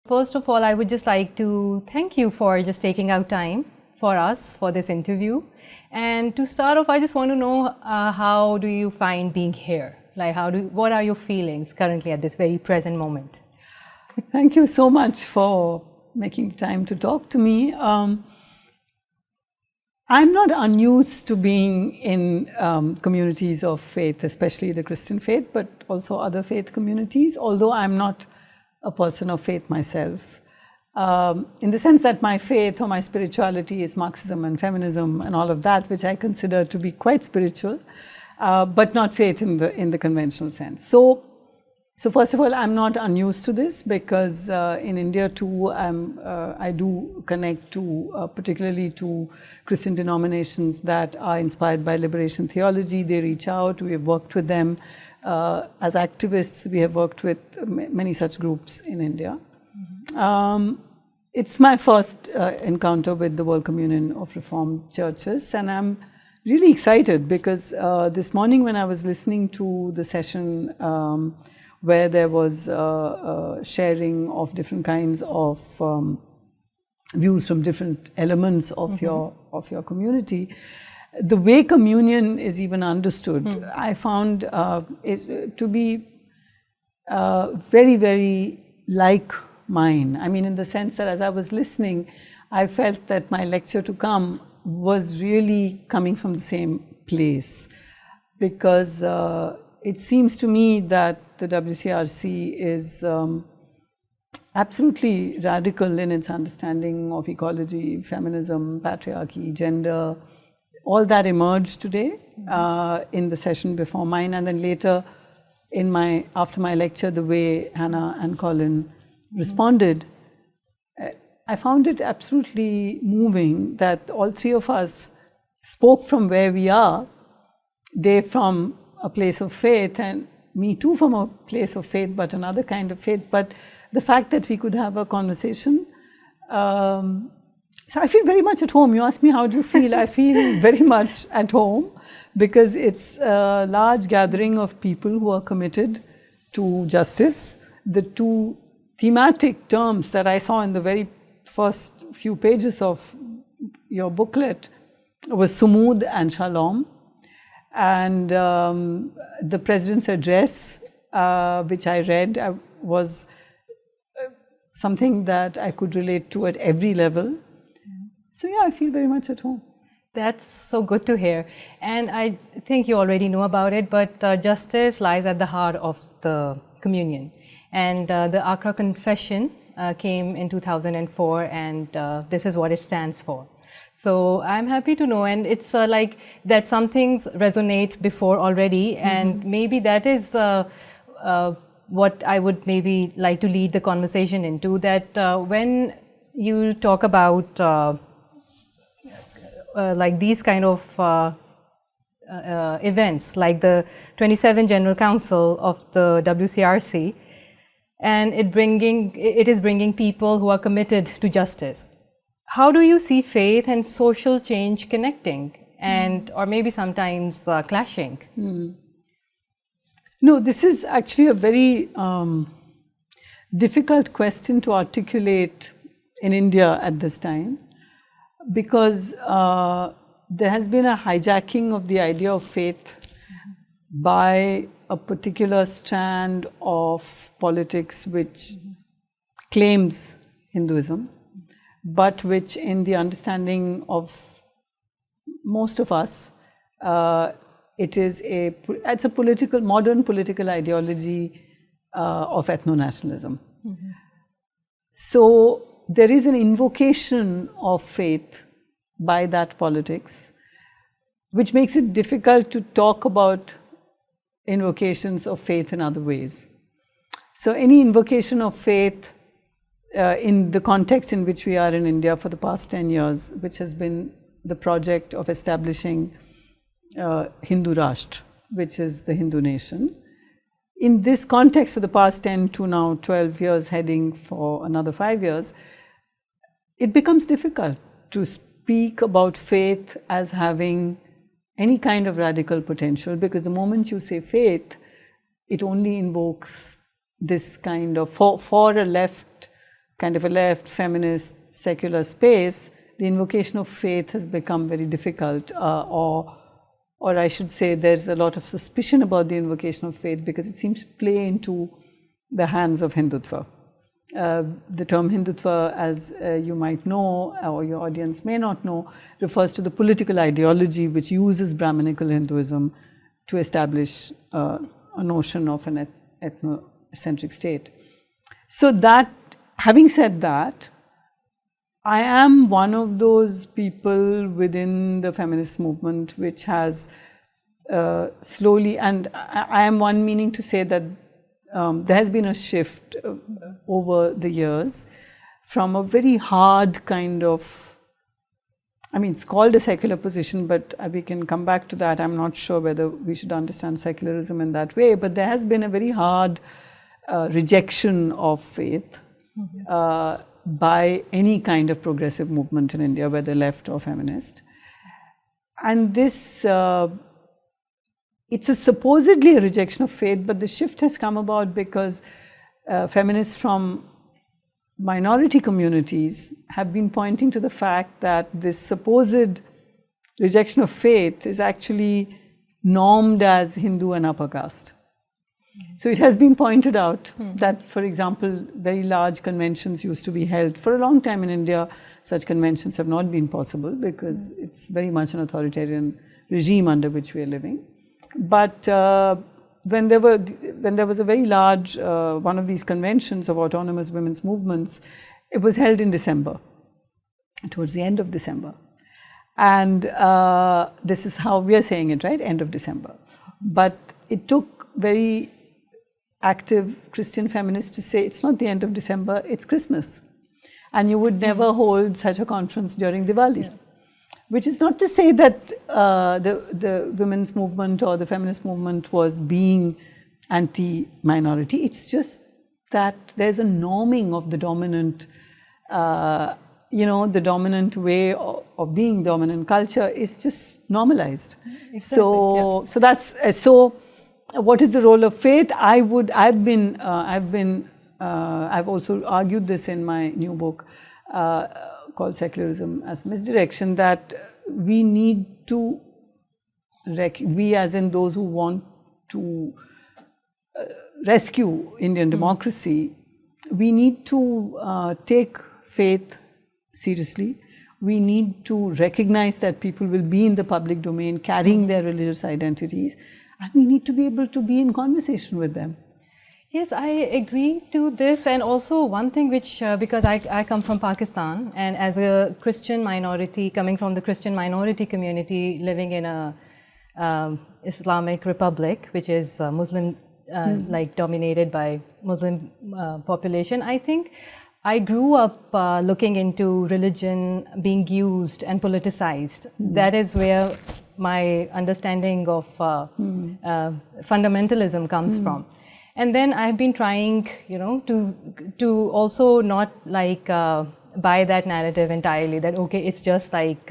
First of all, I would just like to thank you for just taking out time for us for this interview. And to start off, I just want to know how do you find being here? Like, what are your feelings currently at this very present moment? Thank you so much for making time to talk to me. I'm not unused to being in communities of faith, especially the Christian faith, but also other faith communities, although I'm not a person of faith myself. In the sense that my faith or my spirituality is Marxism and feminism and all of that, which I consider to be quite spiritual, but not faith in the conventional sense. So first of all, I'm not unused to this because in India too, I do connect to particularly to Christian denominations that are inspired by liberation theology. They reach out, we have worked with them. As activists, we have worked with many such groups in India. It's my first encounter with the World Communion of Reformed Churches, and I'm really excited because this morning when I was listening to the session where there was sharing of different kinds of views from different elements of your community, the way communion is even understood, I found to be very, very like mine. I mean, in the sense that as I was listening, I felt that my lecture to come was really coming from the same place, because it seems to me that the WCRC is absolutely radical in its understanding of ecology, feminism, patriarchy, gender. All that emerged today in the session before mine, and then later after my lecture, the way Hannah and Colin responded, I found it absolutely moving that all three of us spoke from where we are, they from a place of faith, and me too from a place of faith, but another kind of faith. But the fact that we could have a conversation, so I feel very much at home. You asked me, how do you feel? I feel very much at home because it's a large gathering of people who are committed to justice. The two thematic terms that I saw in the very first few pages of your booklet was Sumud and Shalom. And the President's address, which I read, was something that I could relate to at every level. So yeah, I feel very much at home. That's so good to hear. And I think you already know about it, but justice lies at the heart of the communion. And the Accra Confession came in 2004, and this is what it stands for. So I'm happy to know, and it's like that some things resonate before already, and maybe that is what I would maybe like to lead the conversation into, that when you talk about like these kind of events, like the 27th General Council of the WCRC, and it is bringing people who are committed to justice. How do you see faith and social change connecting, and or maybe sometimes clashing? No, this is actually a very difficult question to articulate in India at this time, because there has been a hijacking of the idea of faith by a particular strand of politics which claims Hinduism, but which in the understanding of most of us, it's a modern political ideology of ethno-nationalism. So there is an invocation of faith by that politics, which makes it difficult to talk about invocations of faith in other ways. So any invocation of faith in the context in which we are in India for the past 10 years, which has been the project of establishing Hindu Rashtra, which is the Hindu nation. In this context for the past 10 to now 12 years, heading for another 5 years, it becomes difficult to speak about faith as having any kind of radical potential, because the moment you say faith, it only invokes this kind of, for a left kind of a left, feminist, secular space, the invocation of faith has become very difficult, or I should say there's a lot of suspicion about the invocation of faith because it seems to play into the hands of Hindutva. The term Hindutva, as you might know, or your audience may not know, refers to the political ideology which uses Brahminical Hinduism to establish a notion of an ethnocentric state. So that, having said that, I am one of those people within the feminist movement which has slowly, and I am one meaning to say that there has been a shift over the years from a very hard kind of, I mean, it's called a secular position, but we can come back to that. I'm not sure whether we should understand secularism in that way, but there has been a very hard rejection of faith by any kind of progressive movement in India, whether left or feminist. And this, it's supposedly a rejection of faith, but the shift has come about because feminists from minority communities have been pointing to the fact that this supposed rejection of faith is actually normed as Hindu and upper caste. So it has been pointed out that, for example, very large conventions used to be held. For a long time in India, such conventions have not been possible because it's very much an authoritarian regime under which we are living. But when there was a very large, one of these conventions of autonomous women's movements, it was held in December, towards the end of December. And this is how we are saying it, right? End of December. But it took very active Christian feminists to say it's not the end of December, it's Christmas. And you would never hold such a conference during Diwali. Yeah. Which is not to say that the women's movement or the feminist movement was being anti-minority. It's just that there's a norming of the dominant, the dominant way of being dominant culture is just normalized. Exactly. So that's so. What is the role of faith? I've also argued this in my new book called Secularism as Misdirection, that we need to, we as in those who want to rescue Indian democracy, we need to take faith seriously. We need to recognize that people will be in the public domain carrying their religious identities, and we need to be able to be in conversation with them. Yes, I agree to this, and also one thing which, because I come from Pakistan, and as a Christian minority, coming from the Christian minority community, living in a Islamic republic, which is Muslim, like dominated by Muslim population, I think I grew up looking into religion being used and politicized. That is where my understanding of fundamentalism comes from. And then I've been trying, to also not like buy that narrative entirely, that okay, it's just like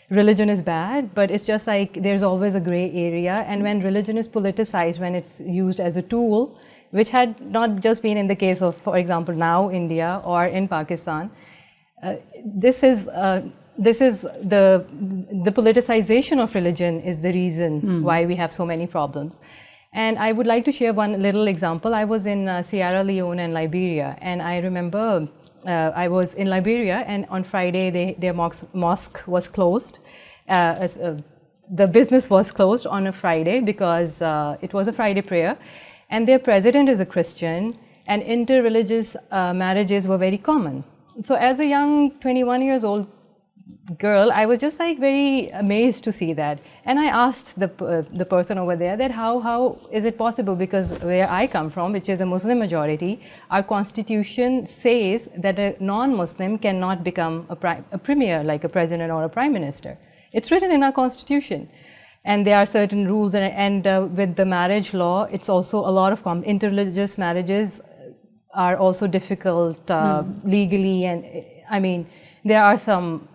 religion is bad, but it's just like there's always a gray area. And when religion is politicized, when it's used as a tool, which had not just been in the case of, for example, now India or in Pakistan, this is the politicization of religion is the reason why we have so many problems. And I would like to share one little example. I was in Sierra Leone and Liberia, and I remember I was in Liberia, and on Friday their mosque was closed. The business was closed on a Friday because it was a Friday prayer, and their president is a Christian, and interreligious marriages were very common. So as a young 21 years old girl, I was just like very amazed to see that, and I asked the person over there that how is it possible, because where I come from, which is a Muslim majority, our constitution says that a non-Muslim cannot become a premier, like a president or a prime minister. It's written in our constitution, and there are certain rules, and with the marriage law, it's also a lot of interreligious marriages are also difficult legally, and I mean there are some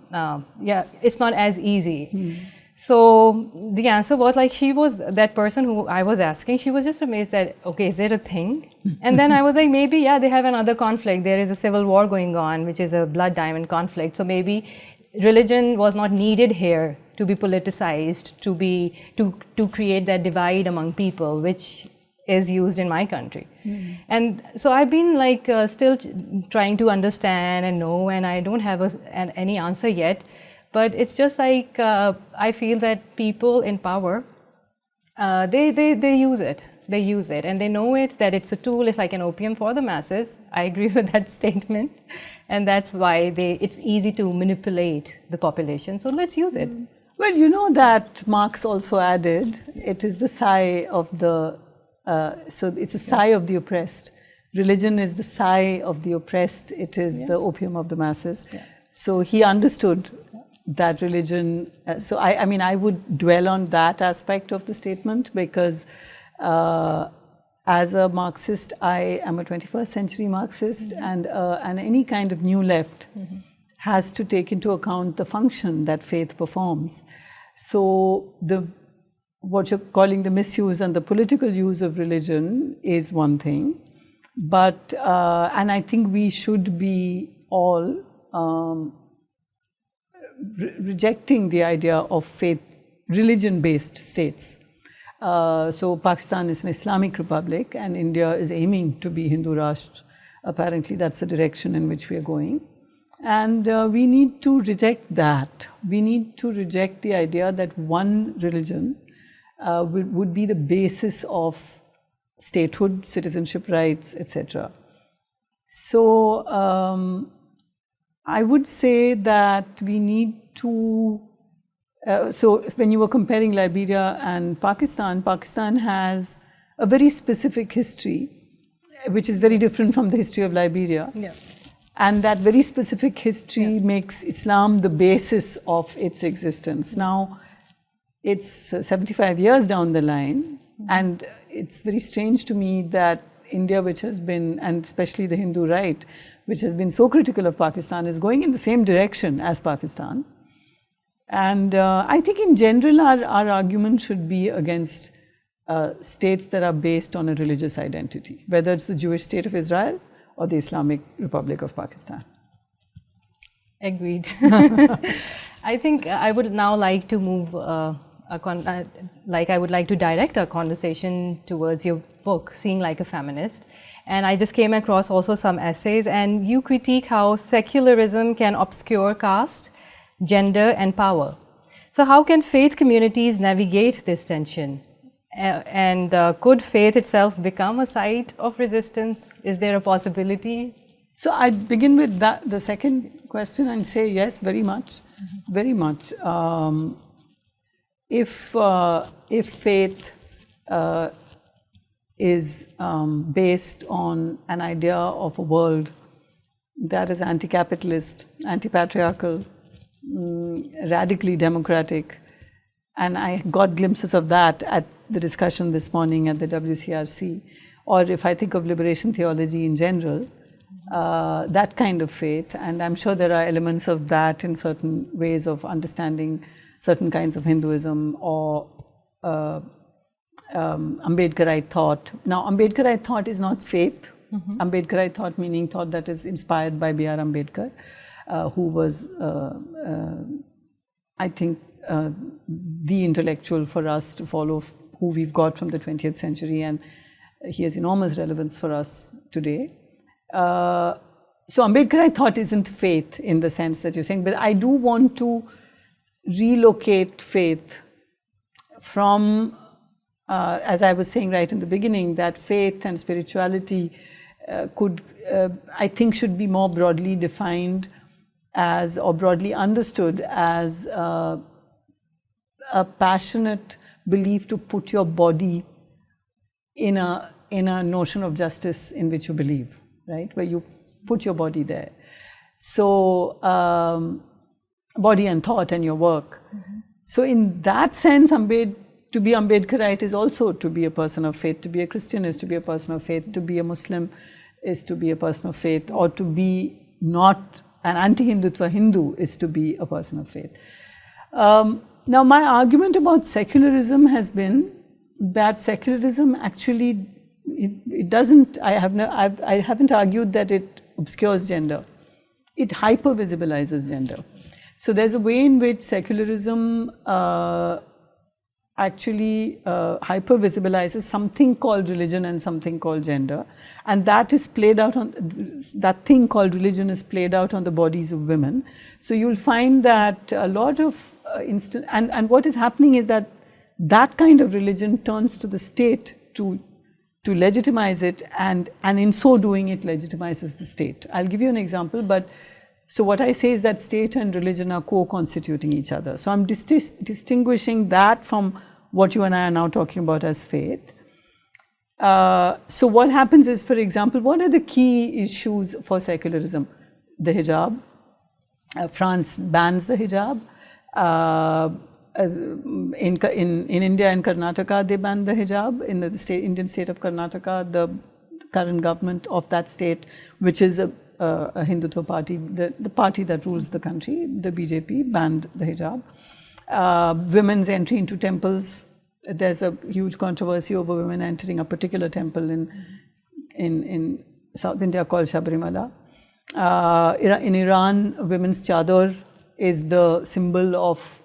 it's not as easy. So the answer was like, she was, that person who I was asking, she was just amazed that, okay, is it a thing? And then I was like, maybe, yeah, they have another conflict. There is a civil war going on, which is a blood diamond conflict. So maybe religion was not needed here to be politicized, to create that divide among people, which is used in my country. And so I've been like still trying to understand and know, and I don't have any answer yet. But it's just like, I feel that people in power, they use it. They use it, and they know it, that it's a tool, it's like an opium for the masses. I agree with that statement. And that's why it's easy to manipulate the population. So let's use it. Well, you know that Marx also added, it is the sigh of the, so it's a sigh of the oppressed. Religion is the sigh of the oppressed. It is the opium of the masses. So he understood that religion, so I mean, I would dwell on that aspect of the statement, because as a Marxist, I am a 21st century Marxist, and any kind of new left has to take into account the function that faith performs. So what you're calling the misuse and the political use of religion is one thing, but and I think we should be all rejecting the idea of faith, religion-based states. So Pakistan is an Islamic republic, and India is aiming to be Hindu Rashtra. Apparently, that's the direction in which we are going. And we need to reject that. We need to reject the idea that one religion would be the basis of statehood, citizenship rights, etc. So I would say that we need to, so when you were comparing Liberia and Pakistan, Pakistan has a very specific history, which is very different from the history of Liberia. And that very specific history makes Islam the basis of its existence. Now, it's 75 years down the line, and it's very strange to me that India, which has been, and especially the Hindu right, which has been so critical of Pakistan, is going in the same direction as Pakistan. And I think in general, our argument should be against states that are based on a religious identity, whether it's the Jewish state of Israel or the Islamic Republic of Pakistan. Agreed. I think I would now like to move, I would like to direct our conversation towards your book, Seeing Like a Feminist. And I just came across also some essays, and you critique how secularism can obscure caste, gender, and power. So how can faith communities navigate this tension? And could faith itself become a site of resistance? Is there a possibility? So I'd begin with the second question and say yes, very much, very much. If faith is based on an idea of a world that is anti-capitalist, anti-patriarchal, radically democratic, and I got glimpses of that at the discussion this morning at the WCRC, or if I think of liberation theology in general, that kind of faith, and I'm sure there are elements of that in certain ways of understanding certain kinds of Hinduism or Ambedkarite thought. Now, Ambedkarite thought is not faith. Ambedkarite thought meaning thought that is inspired by B.R. Ambedkar, who was, I think, the intellectual for us to follow, who we've got from the 20th century, and he has enormous relevance for us today. So Ambedkarite thought isn't faith in the sense that you're saying, but I do want to relocate faith from, as I was saying right in the beginning, that faith and spirituality could, I think, should be more broadly defined as, or broadly understood as, a passionate belief to put your body in a notion of justice in which you believe, right? Where you put your body there. So, body and thought and your work. So in that sense, to be Ambedkarite is also to be a person of faith. To be a Christian is to be a person of faith. To be a Muslim is to be a person of faith. Or to be not an anti-Hindutva Hindu is to be a person of faith. Now, my argument about secularism has been that secularism actually, it doesn't, I haven't argued that it obscures gender. It hyper-visibilizes gender. So there's a way in which secularism actually hyper-visibilizes something called religion and something called gender. And that is played out on, that thing called religion is played out on the bodies of women. So you'll find that a lot of and what is happening is that that kind of religion turns to the state to legitimize it, and in so doing it legitimizes the state. I'll give you an example, but so what I say is that state and religion are co-constituting each other. So I'm distinguishing that from what you and I are now talking about as faith. So what happens is, for example, what are the key issues for secularism? The hijab. France bans the hijab. In India and Karnataka, they banned the hijab. In the Indian state of Karnataka, the current government of that state, which is a Hindutva party, the party that rules the country, the BJP, banned the hijab. Women's entry into temples. There's a huge controversy over women entering a particular temple in South India called Sabrimala. In Iran, women's chador is the symbol of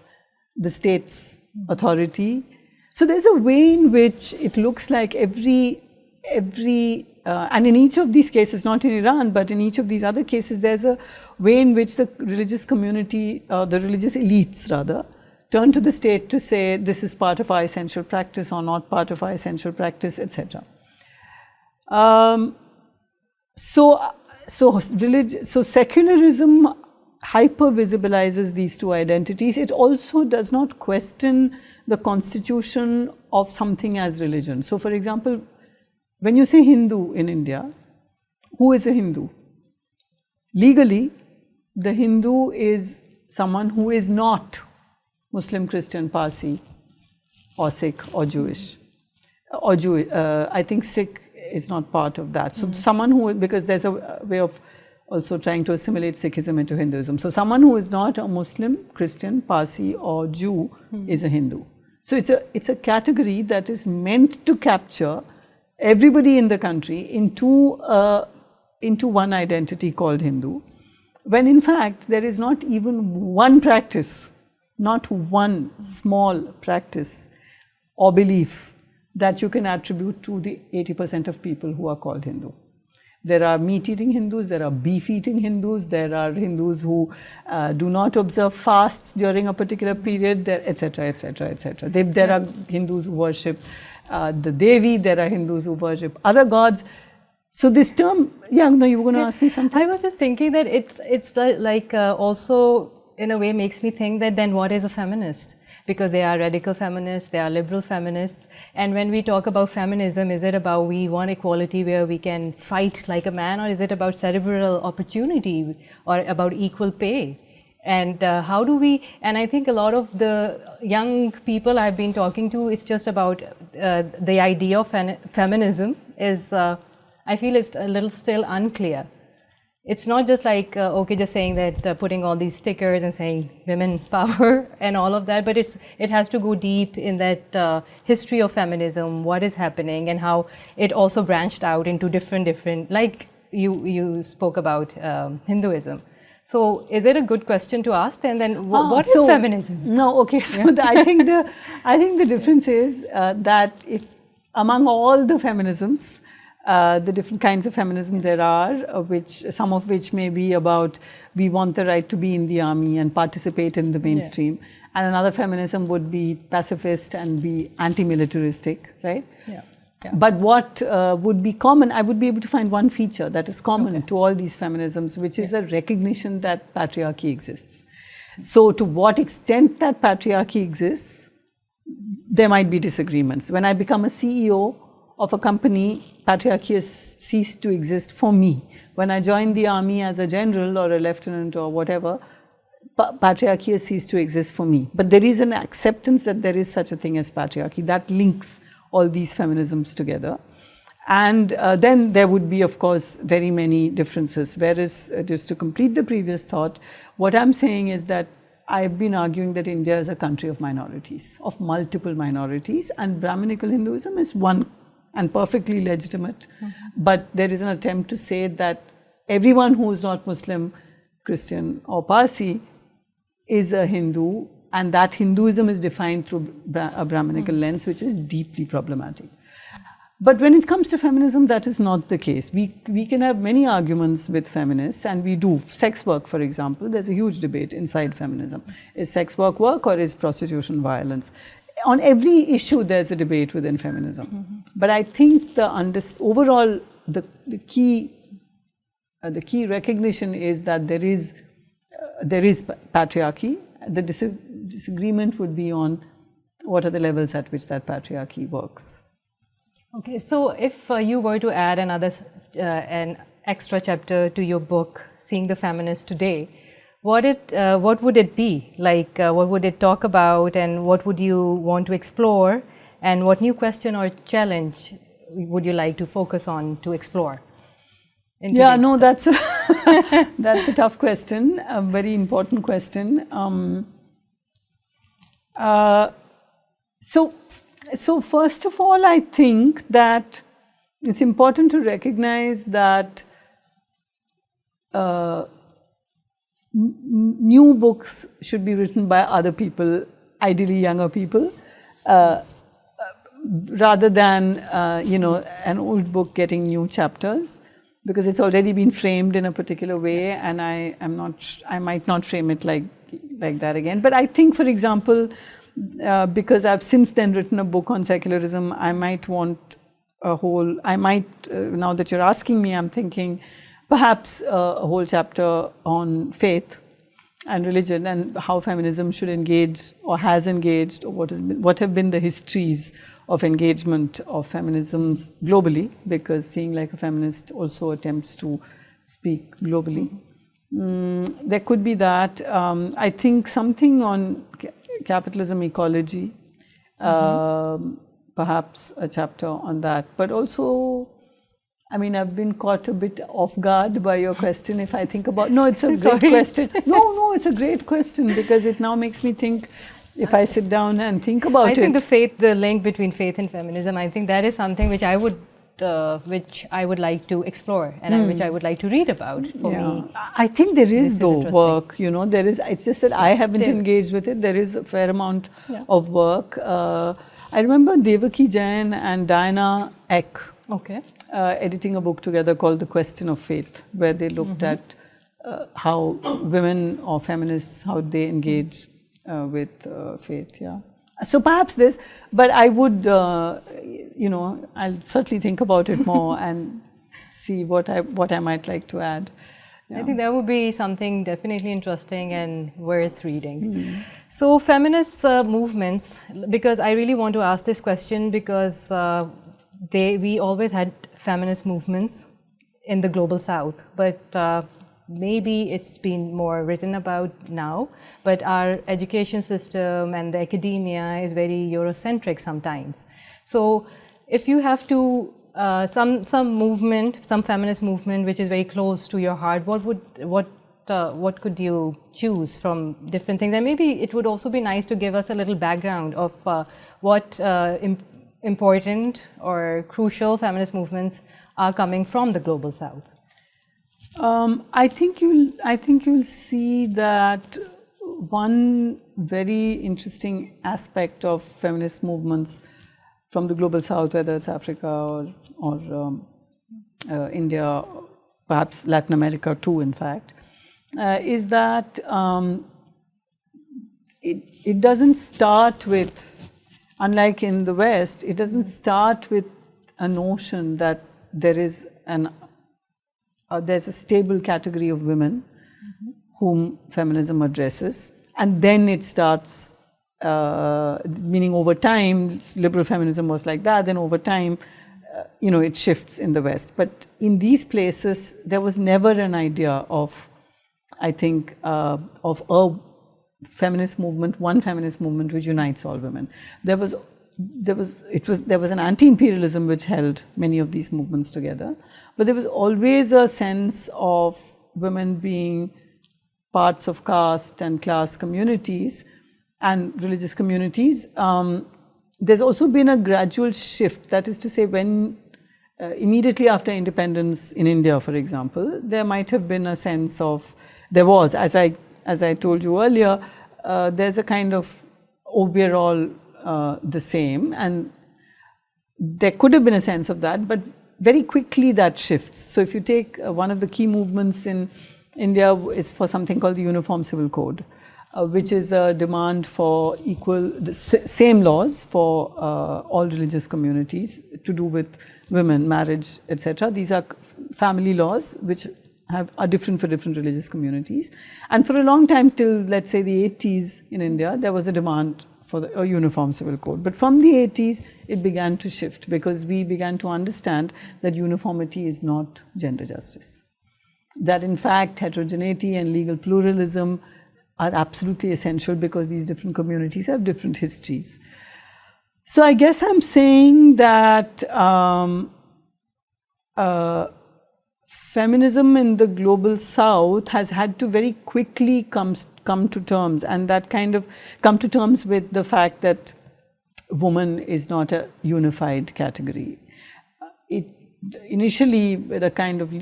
the state's authority. So there's a way in which it looks like every and in each of these cases, not in Iran, but in each of these other cases, there's a way in which the religious community, the religious elites rather, turn to the state to say this is part of our essential practice or not part of our essential practice, etc. So secularism hyper-visibilizes these two identities. It also does not question the constitution of something as religion. So, for example, when you say Hindu in India, who is a Hindu? Legally, the Hindu is someone who is not Muslim, Christian, Parsi, or Sikh, or Jewish. Or I think Sikh is not part of that. So someone who, because there's a way of also trying to assimilate Sikhism into Hinduism. So someone who is not a Muslim, Christian, Parsi, or Jew is a Hindu. So it's a category that is meant to capture everybody in the country into one identity called Hindu, when in fact there is not even one practice, not one small practice or belief that you can attribute to the 80% of people who are called Hindu. There are meat-eating Hindus, there are beef-eating Hindus, there are Hindus who do not observe fasts during a particular period, etc., etc., etc. There are Hindus who worship the Devi, there are Hindus who worship other gods. So this term, you were going to ask me something? I was just thinking that it's like also in a way makes me think that then what is a feminist? Because they are radical feminists, they are liberal feminists. And when we talk about feminism, is it about we want equality where we can fight like a man, or is it about cerebral opportunity or about equal pay? And how do we, and I think a lot of the young people I've been talking to, it's just about the idea of feminism is, I feel it's a little still unclear. It's not just like, okay, just saying that, putting all these stickers and saying women power and all of that, but it has to go deep in that history of feminism, what is happening and how it also branched out into different, like you spoke about Hinduism. So is it a good question to ask then what is feminism? No, okay, so I think the difference is that if among all the feminisms, the different kinds of feminism there are, some of which may be about we want the right to be in the army and participate in the mainstream, and another feminism would be pacifist and be anti-militaristic, right? Yeah. Yeah. But what would be common, I would be able to find one feature that is common to all these feminisms, which is a recognition that patriarchy exists. So to what extent that patriarchy exists, there might be disagreements. When I become a CEO of a company, patriarchy has ceased to exist for me. When I join the army as a general or a lieutenant or whatever, patriarchy has ceased to exist for me. But there is an acceptance that there is such a thing as patriarchy that links all these feminisms together. And then there would be, of course, very many differences. Whereas, just to complete the previous thought, what I'm saying is that I've been arguing that India is a country of minorities, of multiple minorities, and Brahminical Hinduism is one and perfectly legitimate. But there is an attempt to say that everyone who is not Muslim, Christian or Parsi is a Hindu, and that Hinduism is defined through a Brahminical lens, which is deeply problematic. But when it comes to feminism, that is not the case. We can have many arguments with feminists, and we do. Sex work, for example, there's a huge debate inside feminism. Is sex work work, or is prostitution violence? On every issue, there's a debate within feminism. But I think overall, the key recognition is that there is patriarchy. The disagreement would be on what are the levels at which that patriarchy works. Okay, so if you were to add an extra chapter to your book, Seeing the Feminist Today, what would it be? Like, what would it talk about, and what would you want to explore, and what new question or challenge would you like to focus on to explore? Yeah, no, that's a tough question, a very important question. So first of all, I think that it's important to recognize that new books should be written by other people, ideally younger people, rather than an old book getting new chapters, because it's already been framed in a particular way, and I might not frame it like that again. But I think, for example, because I've since then written a book on secularism, I might want now that you're asking me, I'm thinking perhaps a whole chapter on faith and religion, and how feminism should engage or has engaged, or what have been the histories of engagement of feminism globally, because Seeing Like a Feminist also attempts to speak globally. There could be that. I think something on capitalism ecology, perhaps a chapter on that. But also, I mean, I've been caught a bit off guard by your question. If I think about, no, it's a great question. No, it's a great question, because it now makes me think. If I sit down and think about it, I think the link between faith and feminism, I think that is something which I would like to explore, and which I would like to read about. For me, I think there is work. There is. It's just that I haven't engaged with it. There is a fair amount of work. I remember Devaki Jain and Diana Eck editing a book together called The Question of Faith, where they looked at how women or feminists, how they engage with faith. So perhaps this, but I would, I'll certainly think about it more and see what I might like to add. I think that would be something definitely interesting and worth reading. So feminist movements, because I really want to ask this question, because we always had feminist movements in the global south, but maybe it's been more written about now, but our education system and the academia is very Eurocentric sometimes. So if you have to, some feminist movement which is very close to your heart, what could you choose from different things? And maybe it would also be nice to give us a little background of what important or crucial feminist movements are coming from the global south. I think you'll see that one very interesting aspect of feminist movements from the global south, whether it's Africa or India, perhaps Latin America too, in fact, is that it doesn't start with, unlike in the West, it doesn't start with a notion that there's a stable category of women whom feminism addresses, and then it starts, meaning over time, liberal feminism was like that, then over time, it shifts in the West. But in these places, there was never an idea of, I think, of a feminist movement, one feminist movement which unites all women. There was an anti-imperialism which held many of these movements together, but there was always a sense of women being parts of caste and class communities and religious communities, there's also been a gradual shift. That is to say, when immediately after independence in India, for example, there might have been a sense of, there was, as I told you earlier, there's a kind of, oh, we're all the same, and there could have been a sense of that, but very quickly that shifts. So if you take one of the key movements in India is for something called the Uniform Civil Code, which is a demand for same laws for all religious communities to do with women, marriage, etc. These are family laws which are different for different religious communities. And for a long time, till let's say the 80s in India, there was a demand for a uniform civil code. But from the 80s, it began to shift because we began to understand that uniformity is not gender justice. That in fact, heterogeneity and legal pluralism are absolutely essential because these different communities have different histories. So I guess I'm saying that feminism in the global south has had to very quickly come to terms, and that kind of come to terms with the fact that woman is not a unified category. It initially, with a kind of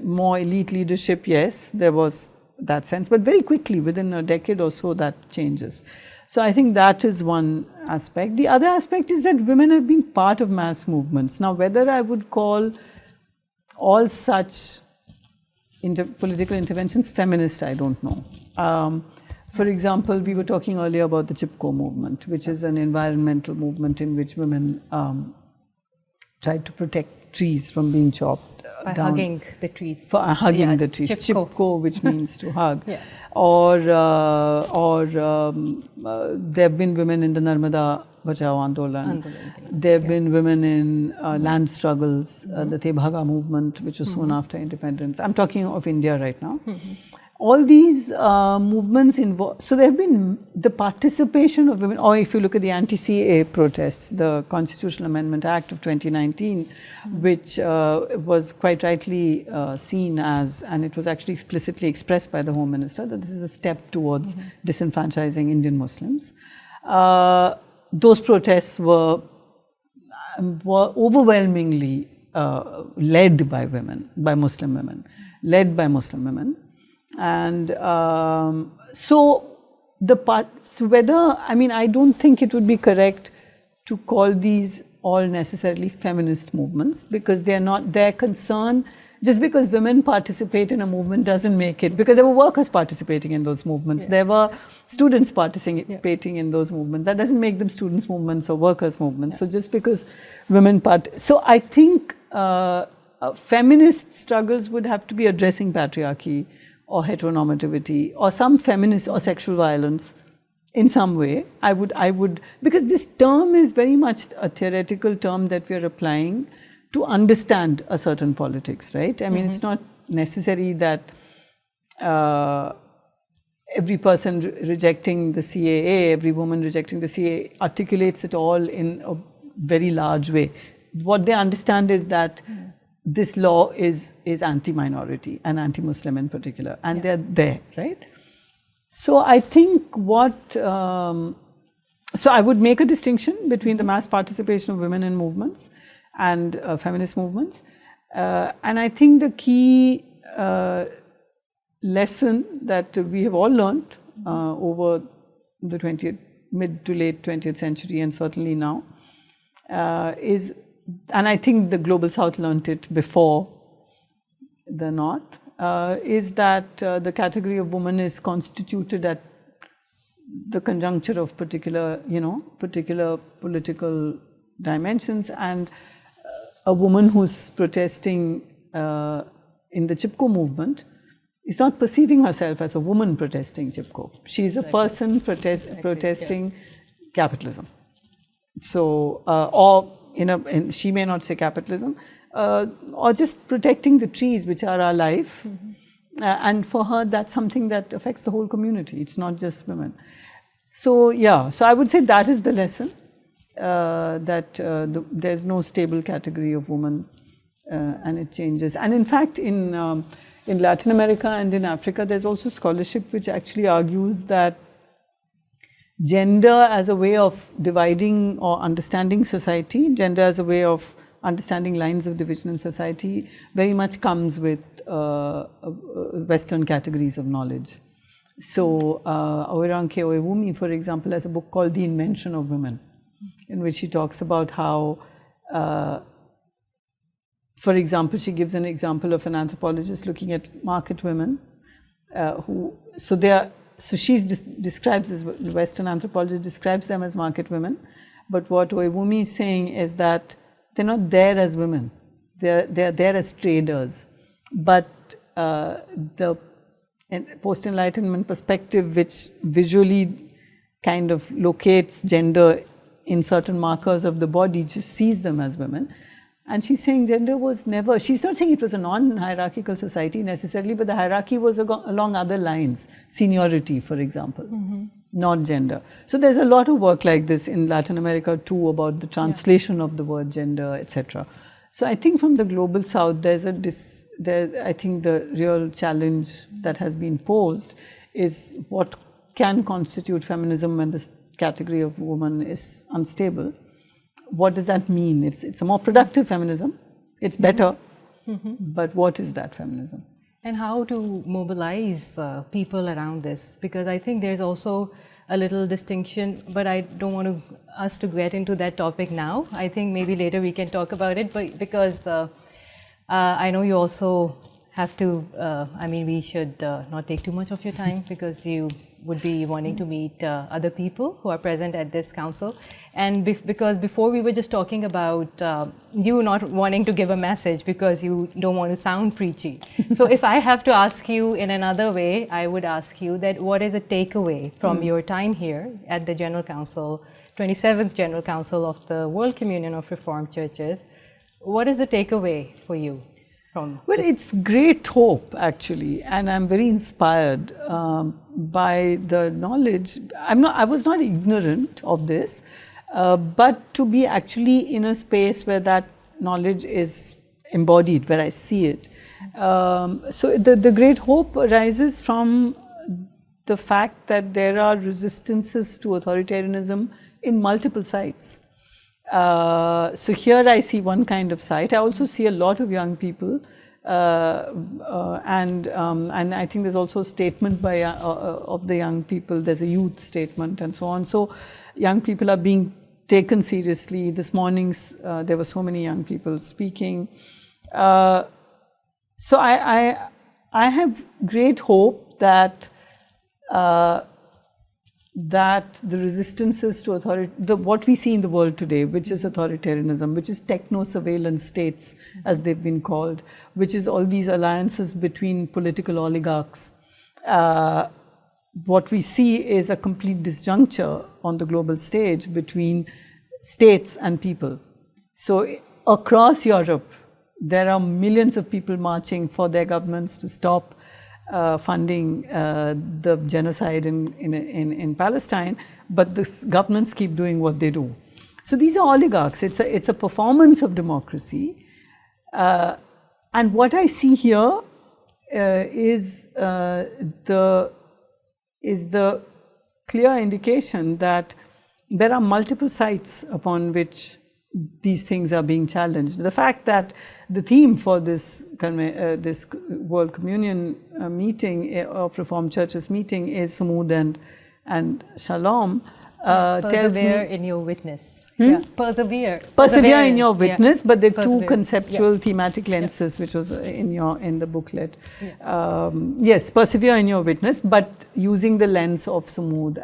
more elite leadership, yes, there was that sense, but very quickly, within a decade or so, that changes. So I think that is one aspect. The other aspect is that women have been part of mass movements. Now, whether I would call all such political interventions feminist, I don't know. For example, we were talking earlier about the Chipko movement, which is an environmental movement in which women tried to protect trees from being chopped by down. Hugging the trees. For hugging the trees. Chipko, which means to hug. Yeah. Or there have been women in the Narmada Bachao Andolan. There have been women in land struggles, the Tebhaga movement, which was soon after independence. I'm talking of India right now. All these movements involve, so there have been the participation of women, or if you look at the anti-CAA protests, the Constitutional Amendment Act of 2019, which was quite rightly seen as, and it was actually explicitly expressed by the Home Minister, that this is a step towards disenfranchising Indian Muslims. Those protests were overwhelmingly led by women, by Muslim women, led by Muslim women. And so whether, I mean, I don't think it would be correct to call these all necessarily feminist movements, because they're not, their concern, just because women participate in a movement doesn't make it, because there were workers participating in those movements, there were students participating in those movements, that doesn't make them students' movements or workers' movements. So just because women so I think feminist struggles would have to be addressing patriarchy, or heteronormativity, or some feminist or sexual violence in some way. I would, because this term is very much a theoretical term that we are applying to understand a certain politics, right? I mean, it's not necessary that every person rejecting the CAA, every woman rejecting the CAA articulates it all in a very large way. What they understand is that this law is anti-minority and anti-Muslim in particular, and they're there, right? So I think so I would make a distinction between the mass participation of women in movements and feminist movements. And I think the key lesson that we have all learned over the mid to late 20th century, and certainly now, is, and I think the Global South learnt it before the North, is that the category of woman is constituted at the conjuncture of particular political dimensions, and a woman who's protesting in the Chipko movement is not perceiving herself as a woman protesting Chipko. She's a person protesting capitalism. So, or she may not say capitalism, or just protecting the trees which are our life. And for her, that's something that affects the whole community. It's not just women. So, yeah, so I would say that is the lesson, that there's no stable category of woman, and it changes. And in fact, in in Latin America and in Africa, there's also scholarship which actually argues that gender as a way of dividing or understanding society, gender as a way of understanding lines of division in society, very much comes with Western categories of knowledge. So, Oiranke Oewumi, for example, has a book called The Invention of Women, in which she talks about how, for example, she gives an example of an anthropologist looking at market women, so she describes this, the Western anthropologist describes them as market women, but what Oewumi is saying is that they're not there as women, they're there as traders. But the post-enlightenment perspective, which visually kind of locates gender in certain markers of the body, just sees them as women. And she's saying gender was never, she's not saying it was a non-hierarchical society necessarily, but the hierarchy was along other lines, seniority, for example, not gender. So there's a lot of work like this in Latin America too, about the translation of the word gender, etc. So I think from the global south, I think the real challenge that has been posed is what can constitute feminism when this category of woman is unstable. What does that mean? It's a more productive feminism. It's better. But what is that feminism? And how to mobilize people around this? Because I think there's also a little distinction, but I don't want us to get into that topic now. I think maybe later we can talk about it, but because I know you also have to, we should not take too much of your time because you would be wanting to meet other people who are present at this council. And because before we were just talking about you not wanting to give a message because you don't want to sound preachy. So if I have to ask you in another way, I would ask you that what is a takeaway from your time here at the General Council, 27th General Council of the World Communion of Reformed Churches? What is the takeaway for you? Well, it's great hope actually, and I'm very inspired by the knowledge. I was not ignorant of this, but to be actually in a space where that knowledge is embodied, where I see it. So the great hope arises from the fact that there are resistances to authoritarianism in multiple sites. So here I see one kind of site. I also see a lot of young people, and I think there's also a statement by of the young people. There's a youth statement and so on. So young people are being taken seriously. This morning there were so many young people speaking. So I have great hope that the resistances to authority, what we see in the world today, which is authoritarianism, which is techno-surveillance states, as they've been called, which is all these alliances between political oligarchs. What we see is a complete disjuncture on the global stage between states and people. So across Europe, there are millions of people marching for their governments to stop funding the genocide in Palestine, but the governments keep doing what they do. So these are oligarchs. It's a performance of democracy, and what I see here is the clear indication that there are multiple sites upon which these things are being challenged. The fact that the theme for this World Communion meeting of Reformed Churches meeting is Samud and Shalom tells me persevere in your witness. Yeah. Persevere in your witness, but there are two conceptual thematic lenses which was in the booklet. Yes, persevere in your witness, but using the lens of Samud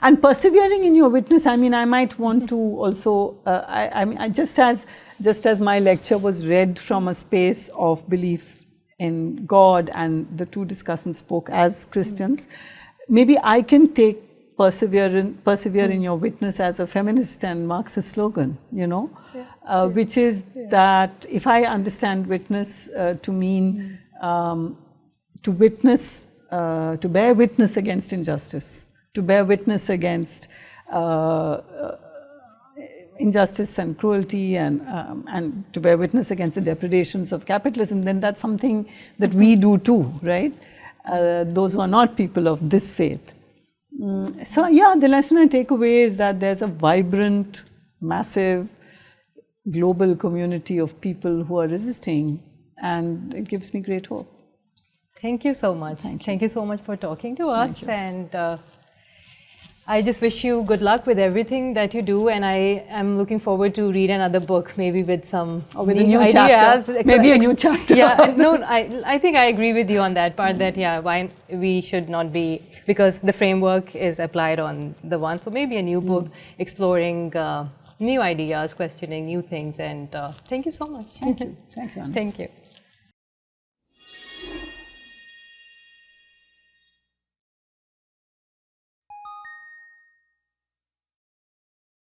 and persevering in your witness. I mean, I might want to also, just as my lecture was read from a space of belief in God and the two discussants spoke as Christians, maybe I can take persevere in your witness as a feminist and Marxist slogan, which is that if I understand witness to mean to witness, to bear witness against injustice, to bear witness against injustice and cruelty and to bear witness against the depredations of capitalism, then that's something that we do too, right? Those who are not people of this faith. So yeah, the lesson I take away is that there's a vibrant, massive, global community of people who are resisting, and it gives me great hope. Thank you so much. Thank you so much for talking to us, and I just wish you good luck with everything that you do, and I am looking forward to read another book, maybe with some new ideas. Chapter. Maybe a new chapter. Yeah, no, I think I agree with you on that part, that why we should not be, because the framework is applied on the one, so maybe a new book exploring new ideas, questioning new things, and thank you so much. Thank you. Thank you, Anna. Thank you.